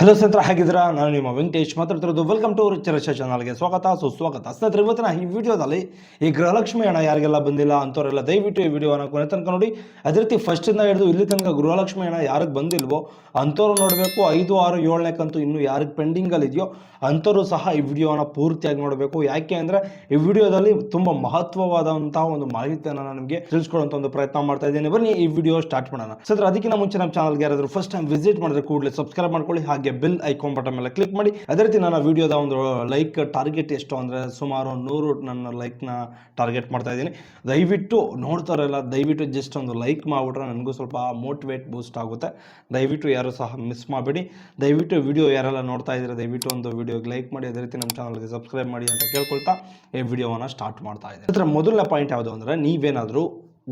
Hello ಸ್ನೇಹಿತರೆ, ಹೇಗಿದ್ದೀರಾ? ನಾನು ನಿಮ್ಮ ವೆಂಕಟೇಶ್ ಮಾತಾಡ್ತಿರೋದು. ವೆಲ್ಕಮ್ ಟು ಚರ್ಚಾ ಚಾನಲ್ಗೆ ಸ್ವಾಗತ, ಸುಸ್ವಾಗತ. ಸ್ನೇಹಿತರೆ, ಇವತ್ತಿನ ಈ ವಿಡಿಯೋದಲ್ಲಿ ಈ ಗೃಹಲಕ್ಷ್ಮಿ ಹಣ ಯಾರಿಗೆಲ್ಲ ಬಂದಿಲ್ಲ ಅಂಥವರೆಲ್ಲ ದಯವಿಟ್ಟು ಈ ವಿಡಿಯೋನ ಕೊನೆ ತನಕ ನೋಡಿ. ಅದೇ ರೀತಿ ಫಸ್ಟಿಂದ ಹಿಡಿದು ಇಲ್ಲಿ ತನಕ ಗೃಹಲಕ್ಷ್ಮಿ ಹಣ ಯಾರಿಗೆ ಬಂದಿಲ್ವೋ ಅಂಥವ್ರು ನೋಡಬೇಕು. 5, 6, 7ನೇ ಕಂತು ಇನ್ನೂ ಯಾರಿಗೆ ಪೆಂಡಿಂಗಲ್ಲಿ ಇದೆಯೋ ಅಂಥವ್ರು ಸಹ ಈ ವಿಡಿಯೋನ ಪೂರ್ತಿಯಾಗಿ ನೋಡಬೇಕು. ಯಾಕೆ ಅಂದರೆ ಈ ವಿಡಿಯೋದಲ್ಲಿ ತುಂಬ ಮಹತ್ವವಾದಂತಹ ಒಂದು ಮಾಹಿತಿಯನ್ನು ನಾನು ನಿಮಗೆ ತಿಳಿಸ್ಕೊಡುವಂಥ ಒಂದು ಪ್ರಯತ್ನ ಮಾಡ್ತಾ ಇದ್ದೀನಿ. ಬನ್ನಿ ಈ ವಿಡಿಯೋ ಸ್ಟಾರ್ಟ್ ಮಾಡೋಣ. ಸ್ನೇಹಿತರೆ, ಅದಕ್ಕಿಂತ ಮುಂಚೆ ನಮ್ಮ ಚಾನಲ್ಗೆ ಯಾರಾದರೂ ಫಸ್ಟ್ ಟೈಮ್ ವಿಸಿಟ್ ಮಾಡಿದ್ರೆ ಕೂಡಲೇ ಸಬ್ಸ್ಕ್ರೈಬ್ ಮಾಡ್ಕೊಳ್ಳಿ, ಹಾಗೆ ಬೆಲ್ ಐಕಾನ್ ಬಟನ್ ಮೇಲೆ ಕ್ಲಿಕ್ ಮಾಡಿ. ಅದೇ ರೀತಿ ನನ್ನ ವಿಡಿಯೋದ ಒಂದು ಲೈಕ್ ಟಾರ್ಗೆಟ್ ಎಷ್ಟು ಅಂದರೆ ಸುಮಾರು 100 ನನ್ನ ಲೈಕ್ನ ಟಾರ್ಗೆಟ್ ಮಾಡ್ತಾ ಇದ್ದೀನಿ. ದಯವಿಟ್ಟು ನೋಡ್ತಾರಲ್ಲ, ದಯವಿಟ್ಟು ಜಸ್ಟ್ ಒಂದು ಲೈಕ್ ಮಾಡಿಬಿಟ್ರೆ ನನಗೂ ಸ್ವಲ್ಪ ಮೋಟಿವೇಟ್ ಬೂಸ್ಟ್ ಆಗುತ್ತೆ. ದಯವಿಟ್ಟು ಯಾರು ಸಹ ಮಿಸ್ ಮಾಡಬೇಡಿ. ದಯವಿಟ್ಟು ವಿಡಿಯೋ ಯಾರೆಲ್ಲ ನೋಡ್ತಾ ಇದ್ದಾರೆ ದಯವಿಟ್ಟು ಒಂದು ವಿಡಿಯೋಗೆ ಲೈಕ್ ಮಾಡಿ, ಅದೇ ರೀತಿ ನಮ್ಮ ಚಾನಲ್ಗೆ ಸಬ್ಸ್ಕ್ರೈಬ್ ಮಾಡಿ ಅಂತ ಕೇಳ್ಕೊಳ್ತಾ ಈ ವಿಡಿಯೋವನ್ನು ಸ್ಟಾರ್ಟ್ ಮಾಡ್ತಾ ಇದ್ದೀನಿ. ಅದರ ಮೊದಲನೇ ಪಾಯಿಂಟ್ ಯಾವುದು ಅಂದರೆ, ನೀವೇನಾದರೂ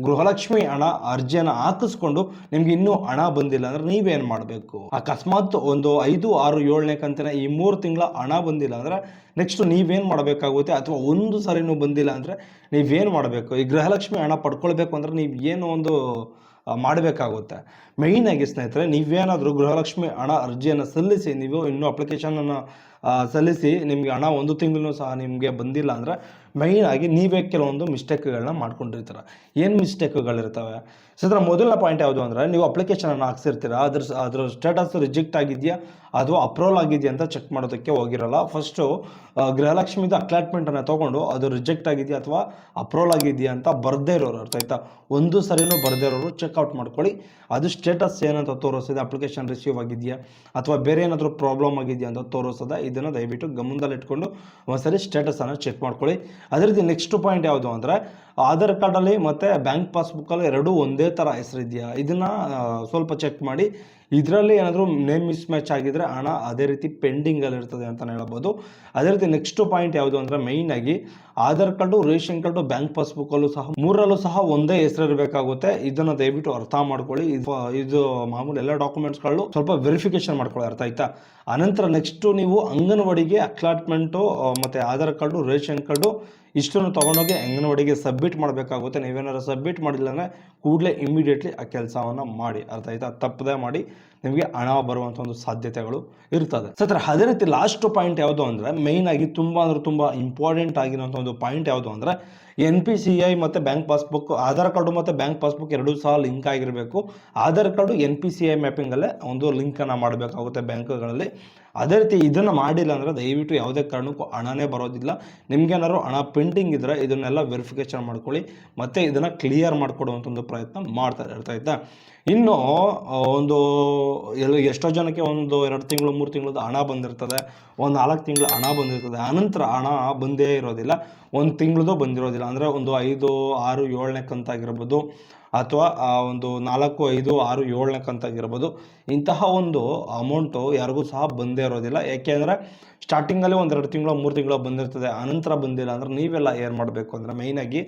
ಗೃಹಲಕ್ಷ್ಮಿ ಹಣ ಅರ್ಜಿಯನ್ನು ಹಾಕಿಸ್ಕೊಂಡು ನಿಮ್ಗೆ ಇನ್ನೂ ಹಣ ಬಂದಿಲ್ಲ ಅಂದ್ರೆ ನೀವೇನು ಮಾಡಬೇಕು? ಅಕಸ್ಮಾತ್ ಒಂದು 5, 6, 7ನೇ ಕಂತಿನ ಈ 3 ತಿಂಗಳ ಹಣ ಬಂದಿಲ್ಲ ಅಂದರೆ ನೆಕ್ಸ್ಟ್ ನೀವೇನು ಮಾಡಬೇಕಾಗುತ್ತೆ? ಅಥವಾ ಒಂದು ಸರಿನೂ ಬಂದಿಲ್ಲ ಅಂದರೆ ನೀವೇನು ಮಾಡಬೇಕು? ಈ ಗೃಹಲಕ್ಷ್ಮಿ ಹಣ ಪಡ್ಕೊಳ್ಬೇಕು ಅಂದರೆ ನೀವು ಏನು ಒಂದು ಮಾಡಬೇಕಾಗುತ್ತೆ? ಮೇಯ್ನಾಗಿ ಸ್ನೇಹಿತರೆ, ನೀವೇನಾದರೂ ಗೃಹಲಕ್ಷ್ಮಿ ಹಣ ಅರ್ಜಿಯನ್ನು ಸಲ್ಲಿಸಿ, ನೀವು ಇನ್ನೂ ಅಪ್ಲಿಕೇಶನನ್ನು ಸಲ್ಲಿಸಿ ನಿಮಗೆ ಹಣ 1 ತಿಂಗಳು ಸಹ ನಿಮಗೆ ಬಂದಿಲ್ಲ ಅಂದರೆ ಮೈನಾಗಿ ನೀವೇ ಕೆಲವೊಂದು ಮಿಸ್ಟೇಕ್ಗಳನ್ನ ಮಾಡ್ಕೊಂಡಿರ್ತೀರ. ಏನು ಮಿಸ್ಟೇಕ್ಗಳಿರ್ತವೆ? ಸೊ ಅದರ ಮೊದಲನೇ ಪಾಯಿಂಟ್ ಯಾವುದು ಅಂದರೆ, ನೀವು ಅಪ್ಲಿಕೇಶನನ್ನು ಹಾಕ್ಸಿರ್ತೀರ, ಅದ್ರ ಸ್ಟೇಟಸ್ ರಿಜೆಕ್ಟ್ ಆಗಿದೆಯಾ ಅಥವಾ ಅಪ್ರೂವಲ್ ಆಗಿದೆಯಾ ಅಂತ ಚೆಕ್ ಮಾಡೋದಕ್ಕೆ ಹೋಗಿರಲ್ಲ. ಫಸ್ಟು ಗೃಹಲಕ್ಷ್ಮಿದು ಅಕ್ಲಾಟ್ಮೆಂಟನ್ನು ತೊಗೊಂಡು ಅದು ರಿಜೆಕ್ಟ್ ಆಗಿದೆಯಾ ಅಥವಾ ಅಪ್ರೂವಲ್ ಆಗಿದೆಯಾ ಅಂತ ಬರದೇ ಇರೋರು, ಅರ್ಥ ಆಯ್ತಾ? ಒಂದು ಸರಿನೂ ಬರದೇ ಇರೋರು ಚೆಕ್ಔಟ್ ಮಾಡ್ಕೊಳ್ಳಿ. ಅದು ಸ್ಟೇಟಸ್ ಏನಂತ ತೋರಿಸ್ತದೆ, ಅಪ್ಲಿಕೇಶನ್ ರಿಸೀವ್ ಆಗಿದೆಯಾ ಅಥವಾ ಬೇರೆ ಏನಾದರೂ ಪ್ರಾಬ್ಲಮ್ ಆಗಿದೆಯಾ ಅಂತ ತೋರಿಸ್ತದೆ. ಇದನ್ನು ದಯವಿಟ್ಟು ಗಮನದಲ್ಲಿ ಇಟ್ಕೊಂಡು ಒಂದ್ಸರಿ ಸ್ಟೇಟಸನ್ನು ಚೆಕ್ ಮಾಡ್ಕೊಳ್ಳಿ. ಅದೇ ರೀತಿ ನೆಕ್ಸ್ಟ್ ಪಾಯಿಂಟ್ ಯಾವುದು ಅಂದರೆ, ಆಧಾರ್ ಕಾರ್ಡಲ್ಲಿ ಮತ್ತು ಬ್ಯಾಂಕ್ ಪಾಸ್ಬುಕ್ಕಲ್ಲಿ ಎರಡೂ ಒಂದೇ ಥರ ಹೆಸರಿದೆಯಾ ಇದನ್ನು ಸ್ವಲ್ಪ ಚೆಕ್ ಮಾಡಿ. ಇದರಲ್ಲಿ ಏನಾದರೂ ನೇಮ್ ಮಿಸ್ ಮ್ಯಾಚ್ ಆಗಿದ್ದರೆ ಹಣ ಅದೇ ರೀತಿ ಪೆಂಡಿಂಗಲ್ಲಿ ಇರ್ತದೆ ಅಂತಲೇ ಹೇಳ್ಬೋದು. ಅದೇ ರೀತಿ ನೆಕ್ಸ್ಟ್ ಪಾಯಿಂಟ್ ಯಾವುದು ಅಂದರೆ, ಮೇಯ್ನಾಗಿ Aadhaar card, ration card, bank ಪಾಸ್ಬುಕ್ಕಲ್ಲೂ ಸಹ 3ರಲ್ಲೂ ಸಹ ಒಂದೇ ಹೆಸರಿರಬೇಕಾಗುತ್ತೆ. ಇದನ್ನು ದಯವಿಟ್ಟು ಅರ್ಥ ಮಾಡ್ಕೊಳ್ಳಿ. ಇದು ಮಾಮೂಲಿ ಎಲ್ಲ ಡಾಕ್ಯುಮೆಂಟ್ಸ್ಗಳು ಸ್ವಲ್ಪ ವೆರಿಫಿಕೇಶನ್ ಮಾಡ್ಕೊಳ್ಳಿ, ಅರ್ಥ ಆಯ್ತಾ? ಅನಂತರ ನೆಕ್ಸ್ಟು ನೀವು ಅಂಗನವಾಡಿಗೆ ಅಕ್ಲಾಟ್ಮೆಂಟು ಮತ್ತು ಆಧಾರ್ ಕಾರ್ಡು, ರೇಷನ್ ಕಾರ್ಡು ಇಷ್ಟನ್ನು ತೊಗೊಂಡೋಗಿ ಅಂಗನವಾಡಿಗೆ ಸಬ್ಮಿಟ್ ಮಾಡಬೇಕಾಗುತ್ತೆ. ನೀವೇನಾದ್ರು ಸಬ್ಮಿಟ್ ಮಾಡಿಲ್ಲ ಅಂದರೆ ಕೂಡಲೇ ಇಮಿಡಿಯೇಟ್ಲಿ ಆ ಕೆಲಸವನ್ನು ಮಾಡಿ, ಅರ್ಥ ಆಯ್ತಾ? ತಪ್ಪದೇ ಮಾಡಿ, ನಿಮಗೆ ಹಣ ಬರುವಂಥ ಒಂದು ಸಾಧ್ಯತೆಗಳು ಇರ್ತದೆ. ಸರ್, ಅದೇ ರೀತಿ ಲಾಸ್ಟ್ ಪಾಯಿಂಟ್ ಯಾವುದು ಅಂದರೆ, ಮೇಯ್ನಾಗಿ ತುಂಬ ಅಂದರೆ ತುಂಬ ಇಂಪಾರ್ಟೆಂಟ್ ಆಗಿರೋಂಥ ಒಂದು ಪಾಯಿಂಟ್ ಯಾವುದು ಅಂದರೆ, NPCI ಮತ್ತು ಬ್ಯಾಂಕ್ ಪಾಸ್ಬುಕ್, ಆಧಾರ್ ಕಾರ್ಡು ಮತ್ತು ಬ್ಯಾಂಕ್ ಪಾಸ್ಬುಕ್ ಎರಡೂ ಸಹ ಲಿಂಕ್ ಆಗಿರಬೇಕು. ಆಧಾರ್ ಕಾರ್ಡು NPCI ಮ್ಯಾಪಿಂಗಲ್ಲೇ ಒಂದು ಲಿಂಕನ್ನು ಮಾಡಬೇಕಾಗುತ್ತೆ ಬ್ಯಾಂಕ್ಗಳಲ್ಲಿ. ಅದೇ ರೀತಿ ಇದನ್ನು ಮಾಡಿಲ್ಲ ಅಂದರೆ ದಯವಿಟ್ಟು ಯಾವುದೇ ಕಾರಣಕ್ಕೂ ಹಣನೇ ಬರೋದಿಲ್ಲ. ನಿಮ್ಗೇನಾದ್ರು ಹಣ ಪೆಂಡಿಂಗ್ ಇದ್ದರೆ ಇದನ್ನೆಲ್ಲ ವೆರಿಫಿಕೇಷನ್ ಮಾಡ್ಕೊಳ್ಳಿ, ಮತ್ತು ಇದನ್ನು ಕ್ಲಿಯರ್ ಮಾಡಿಕೊಡುವಂಥ ಒಂದು ಪ್ರಯತ್ನ ಮಾಡ್ತಾರೆ, ಅರ್ಥ ಆಯ್ತಾ? ಇನ್ನು ಒಂದು ಎಷ್ಟೋ ಜನಕ್ಕೆ ಒಂದು 2 ತಿಂಗಳು 3 ತಿಂಗಳದ್ದು ಹಣ ಬಂದಿರ್ತದೆ, ಒಂದು 4 ತಿಂಗಳು ಹಣ ಬಂದಿರ್ತದೆ, ಆನಂತರ ಹಣ ಬಂದೇ ಇರೋದಿಲ್ಲ, 1 ತಿಂಗಳದ್ದು ಬಂದಿರೋದಿಲ್ಲ. ಅಂದರೆ ಒಂದು 5, 6, 7ನೇ ಕಂತಾಗಿರ್ಬೋದು ಅಥವಾ ಒಂದು 4, 5, 6, 7ನೇ ಕಂತಾಗಿರ್ಬೋದು. ಇಂತಹ ಒಂದು ಅಮೌಂಟು ಯಾರಿಗೂ ಸಹ ಬಂದೇ ಇರೋದಿಲ್ಲ. ಯಾಕೆಂದರೆ ಸ್ಟಾರ್ಟಿಂಗಲ್ಲಿ 1-2 ತಿಂಗಳು 3 ತಿಂಗಳು ಬಂದಿರ್ತದೆ, ಆನಂತರ ಬಂದಿಲ್ಲ ಅಂದರೆ ನೀವೆಲ್ಲ ಏನು ಮಾಡಬೇಕು ಅಂದರೆ, ಮೇಯ್ನಾಗಿ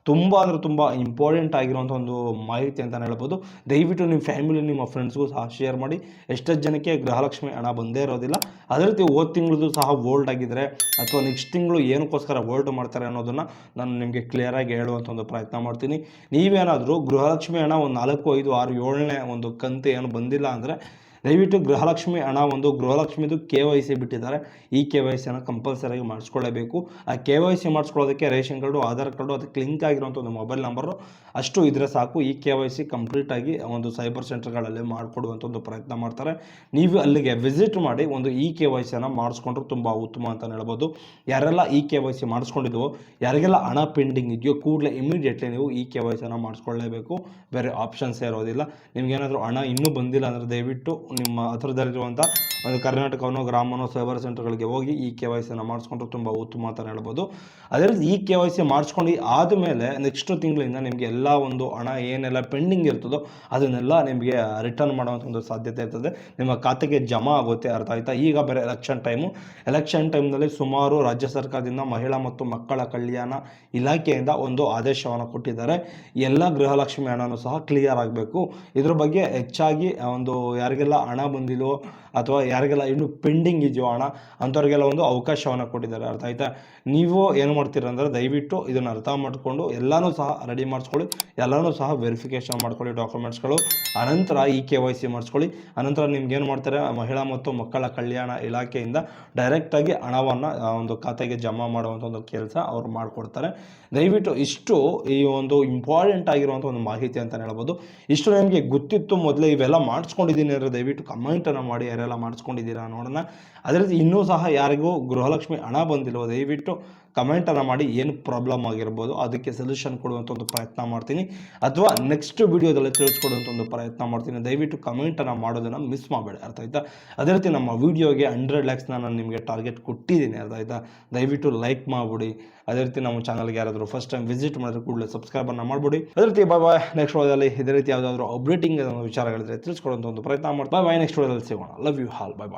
ತುಂಬ ಅಂದರೆ ತುಂಬ ಇಂಪಾರ್ಟೆಂಟ್ ಆಗಿರುವಂಥ ಒಂದು ಮಾಹಿತಿ ಅಂತಲೇ ಹೇಳ್ಬೋದು. ದಯವಿಟ್ಟು ನಿಮ್ಮ ಫ್ಯಾಮಿಲಿ, ನಿಮ್ಮ ಫ್ರೆಂಡ್ಸ್ಗೂ ಸಹ ಶೇರ್ ಮಾಡಿ. ಎಷ್ಟೋ ಜನಕ್ಕೆ ಗೃಹಲಕ್ಷ್ಮಿ ಹಣ ಬಂದೇ ಇರೋದಿಲ್ಲ. ಅದೇ ರೀತಿ ಹೋದ ತಿಂಗಳದ್ದು ಸಹ ಓಲ್ಡ್ ಆಗಿದ್ದರೆ ಅಥವಾ ನೆಕ್ಸ್ಟ್ ತಿಂಗಳು ಏನಕ್ಕೋಸ್ಕರ ಓಲ್ಡ್ ಮಾಡ್ತಾರೆ ಅನ್ನೋದನ್ನು ನಾನು ನಿಮಗೆ ಕ್ಲಿಯರಾಗಿ ಹೇಳುವಂಥ ಒಂದು ಪ್ರಯತ್ನ ಮಾಡ್ತೀನಿ. ನೀವೇನಾದರೂ ಗೃಹಲಕ್ಷ್ಮಿ ಹಣ ಒಂದು 4, 5, 6, 7ನೇ ಒಂದು ಕಂತು ಏನು ಬಂದಿಲ್ಲ ಅಂದರೆ ದಯವಿಟ್ಟು ಗೃಹಲಕ್ಷ್ಮಿ ಹಣ ಒಂದು ಗೃಹಲಕ್ಷ್ಮಿದು KYC ಬಿಟ್ಟಿದ್ದಾರೆ. ಈ KYCಯನ್ನು ಕಂಪಲ್ಸರಿಯಾಗಿ ಮಾಡಿಸ್ಕೊಳ್ಳೇಬೇಕು. ಆ KYC ಮಾಡಿಸ್ಕೊಳ್ಳೋದಕ್ಕೆ ರೇಷನ್ ಕಾರ್ಡು, ಆಧಾರ್ ಕಾರ್ಡು, ಅದಕ್ಕೆ ಲಿಂಕ್ ಆಗಿರುವಂಥ ಒಂದು ಮೊಬೈಲ್ ನಂಬರು ಅಷ್ಟು ಇದ್ದರೆ ಸಾಕು. ಈ KYC ಕಂಪ್ಲೀಟಾಗಿ ಒಂದು ಸೈಬರ್ ಸೆಂಟರ್ಗಳಲ್ಲಿ ಮಾಡಿಕೊಡುವಂಥ ಒಂದು ಪ್ರಯತ್ನ ಮಾಡ್ತಾರೆ. ನೀವು ಅಲ್ಲಿಗೆ ವಿಸಿಟ್ ಮಾಡಿ ಒಂದು ಈ KYCಯನ್ನು ಮಾಡಿಸ್ಕೊಂಡ್ರೆ ತುಂಬ ಉತ್ತಮ ಅಂತಲೇ ಹೇಳ್ಬೋದು. ಯಾರೆಲ್ಲ ಈ KYC ಮಾಡಿಸ್ಕೊಂಡಿದ್ವೋ, ಯಾರಿಗೆಲ್ಲ ಹಣ ಪೆಂಡಿಂಗ್ ಇದೆಯೋ ಕೂಡಲೇ ಇಮಿಡಿಯೇಟ್ಲಿ ನೀವು ಈ KYCಯನ್ನು ಮಾಡಿಸ್ಕೊಳ್ಳೇಬೇಕು. ಬೇರೆ ಆಪ್ಷನ್ಸ್ ಇರೋದಿಲ್ಲ. ನಿಮಗೇನಾದರೂ ಹಣ ಇನ್ನೂ ಬಂದಿಲ್ಲ ಅಂದರೆ ದಯವಿಟ್ಟು ನಿಮ್ಮ ಹತ್ರದಲ್ಲಿರುವಂಥ ಒಂದು ಕರ್ನಾಟಕವನ್ನೋ ಗ್ರಾಮನೋ ಸೈಬರ್ ಸೆಂಟರ್ಗಳಿಗೆ ಹೋಗಿ ಈ KYCಯನ್ನು ಮಾಡಿಸ್ಕೊಂಡ್ರೆ ತುಂಬ ಉತ್ತಮ ಅಂತ ಹೇಳ್ಬೋದು. ಅದೇ ರೀತಿ ಈ KYC ಮಾಡಿಸ್ಕೊಂಡು ಆದಮೇಲೆ ನೆಕ್ಸ್ಟ್ ತಿಂಗಳಿಂದ ನಿಮಗೆ ಎಲ್ಲ ಒಂದು ಹಣ ಏನೆಲ್ಲ ಪೆಂಡಿಂಗ್ ಇರ್ತದೋ ಅದನ್ನೆಲ್ಲ ನಿಮಗೆ ರಿಟರ್ನ್ ಮಾಡುವಂಥ ಒಂದು ಸಾಧ್ಯತೆ ಇರ್ತದೆ, ನಿಮ್ಮ ಖಾತೆಗೆ ಜಮಾ ಆಗುತ್ತೆ, ಅರ್ಥ ಆಯ್ತಾ? ಈಗ ಬೇರೆ ಎಲೆಕ್ಷನ್ ಟೈಮ್ನಲ್ಲಿ ಸುಮಾರು ರಾಜ್ಯ ಸರ್ಕಾರದಿಂದ ಮಹಿಳಾ ಮತ್ತು ಮಕ್ಕಳ ಕಲ್ಯಾಣ ಇಲಾಖೆಯಿಂದ ಒಂದು ಆದೇಶವನ್ನು ಕೊಟ್ಟಿದ್ದಾರೆ. ಎಲ್ಲ ಗೃಹಲಕ್ಷ್ಮಿ ಹಣನೂ ಸಹ ಕ್ಲಿಯರ್ ಆಗಬೇಕು. ಇದ್ರ ಬಗ್ಗೆ ಹೆಚ್ಚಾಗಿ ಒಂದು ಯಾರಿಗೆಲ್ಲ ಹಣ ಬಂದಿಲ್ಲೋ ಅಥವಾ ಯಾರಿಗೆಲ್ಲ ಇನ್ನೂ ಪೆಂಡಿಂಗ್ ಇದೆಯೋ ಹಣ ಅಂಥವ್ರಿಗೆಲ್ಲ ಒಂದು ಅವಕಾಶವನ್ನು ಕೊಟ್ಟಿದ್ದಾರೆ. ಅರ್ಥ ಆಯ್ತಾ? ನೀವು ಏನು ಮಾಡ್ತೀರ ಅಂದರೆ ದಯವಿಟ್ಟು ಇದನ್ನು ಅರ್ಥ ಮಾಡಿಕೊಂಡು ಎಲ್ಲನೂ ಸಹ ರೆಡಿ ಮಾಡಿಸ್ಕೊಳ್ಳಿ, ಎಲ್ಲನೂ ಸಹ ವೆರಿಫಿಕೇಷನ್ ಮಾಡ್ಕೊಳ್ಳಿ ಡಾಕ್ಯುಮೆಂಟ್ಸ್ಗಳು. ಅನಂತರ KYC ಮಾಡಿಸ್ಕೊಳ್ಳಿ. ಅನಂತರ ನಿಮ್ಗೆ ಏನು ಮಾಡ್ತಾರೆ, ಮಹಿಳಾ ಮತ್ತು ಮಕ್ಕಳ ಕಲ್ಯಾಣ ಇಲಾಖೆಯಿಂದ ಡೈರೆಕ್ಟಾಗಿ ಹಣವನ್ನು ಒಂದು ಖಾತೆಗೆ ಜಮಾ ಮಾಡುವಂಥ ಒಂದು ಕೆಲಸ ಅವ್ರು ಮಾಡಿಕೊಡ್ತಾರೆ. ದಯವಿಟ್ಟು ಇಷ್ಟು ಈ ಒಂದು ಇಂಪಾರ್ಟೆಂಟ್ ಆಗಿರುವಂಥ ಒಂದು ಮಾಹಿತಿ ಅಂತಲೇ ಹೇಳ್ಬೋದು. ಇಷ್ಟು ನನಗೆ ಗೊತ್ತಿತ್ತು ಮೊದಲೇ, ಇವೆಲ್ಲ ಮಾಡಿಸ್ಕೊಂಡಿದ್ದೀನಿ ಅಂದರೆ ದಯವಿಟ್ಟು ಕಮೆಂಟನ್ನು ಮಾಡಿ ಯಾರೆಲ್ಲ ಮಾಡಿಸ್ಕೊಂಡಿದ್ದೀರಾ ನೋಡೋಣ. ಅದೇ ರೀತಿ ಇನ್ನೂ ಸಹ ಯಾರಿಗೂ ಗೃಹಲಕ್ಷ್ಮಿ ಹಣ ಬಂದಿಲ್ವೋ ದಯವಿಟ್ಟು ಕಮೆಂಟನ್ನು ಮಾಡಿ, ಏನು ಪ್ರಾಬ್ಲಮ್ ಆಗಿರ್ಬೋದು ಅದಕ್ಕೆ ಸೊಲ್ಯೂಷನ್ ಕೊಡುವಂಥ ಒಂದು ಪ್ರಯತ್ನ ಮಾಡ್ತೀನಿ, ಅಥವಾ ನೆಕ್ಸ್ಟ್ ವಿಡಿಯೋದಲ್ಲಿ ತಿಳಿಸ್ಕೊಡುವಂಥ ಒಂದು ಪ್ರಯತ್ನ ಮಾಡ್ತೀನಿ. ದಯವಿಟ್ಟು ಕಮೆಂಟನ್ನು ಮಾಡೋದನ್ನು ಮಿಸ್ ಮಾಡಬೇಡಿ. ಅರ್ಥ ಆಯ್ತಾ? ಅದೇ ರೀತಿ ನಮ್ಮ ವಿಡಿಯೋಗೆ 100 ಲ್ಯಾಕ್ಸ್ನ ನಾನು ನಿಮಗೆ ಟಾರ್ಗೆಟ್ ಕೊಟ್ಟಿದ್ದೀನಿ. ಅರ್ಥ ಆಯ್ತಾ? ದಯವಿಟ್ಟು ಲೈಕ್ ಮಾಡಿಬಿಡಿ. ಅದೇ ರೀತಿ ನಮ್ಮ ಚಾನಲ್ಗೆ ಯಾರಾದರೂ ಫಸ್ಟ್ ಟೈಮ್ ವಿಸಿಟ್ ಮಾಡಿದ್ರೆ ಕೂಡಲೇ ಸಬ್ಸ್ಕ್ರೈಬನ್ನು ಮಾಡ್ಬಿಡಿ. ಅದೇ ರೀತಿ ಬಾಯ್ ನೆಕ್ಸ್ಟ್ ವಿಡಿಯೋದಲ್ಲಿ ಇದೇ ರೀತಿ ಯಾವುದಾದ್ರೂ ಅಪ್ಡೇಟಿಂಗ್ ವಿಚಾರಗಳಿದ್ರೆ ತಿಳಿಸ್ಕೊಡುವಂಥ ಒಂದು ಪ್ರಯತ್ನ ಮಾಡಿ. ಬಾಯ್ ನೆಕ್ಸ್ಟ್ ವಿಡಿಯೋದಲ್ಲಿ ಸಿಗೋಣ. Love you all. ಬಾಯ್.